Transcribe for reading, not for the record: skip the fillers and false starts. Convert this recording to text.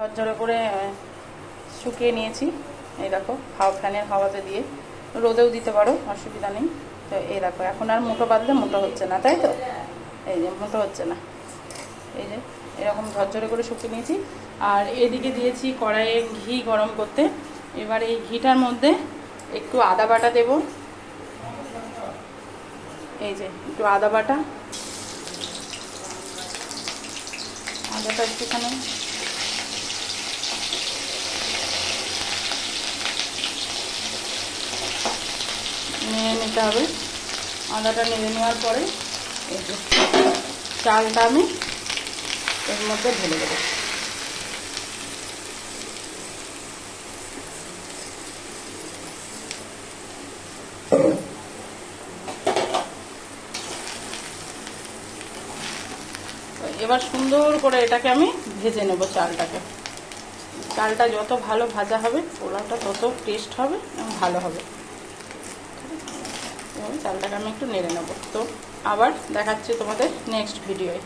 ঝরঝরে করে শুকিয়ে নিয়েছি। এই দেখো ফ্যানের হাওয়াতে দিয়ে, রোদেও দিতে পারো, অসুবিধা নেই। তো এই দেখো এখন আর মুঠো বাঁধলে মুঠো হচ্ছে না, তাই তো? এই যে মুঠো হচ্ছে না, এই যে এরকম ঝরঝরে করে শুকিয়ে নিয়েছি। আর এদিকে দিয়েছি কড়াইয়ে ঘি গরম করতে। এবার এই ঘিটার মধ্যে একটু আদা বাটা দেব। এই যে একটু আদা বাটা, আদাটা একটুখানি নেড়ে নিতে হবে। আদাটা নেড়ে নেওয়ার পরে এই যে চালটা আমি এর মধ্যে ঢেলে দেবো। এবার সুন্দর করে এটাকে আমি ভেজে নেব চালটাকে। চালটা যত ভালো ভাজা হবে পোলাওটা তত টেস্ট হবে এবং ভালো হবে। এবং চালটাকে আমি একটু নেড়ে নেব। তো আবার দেখাচ্ছি তোমাদের নেক্সট ভিডিওয়।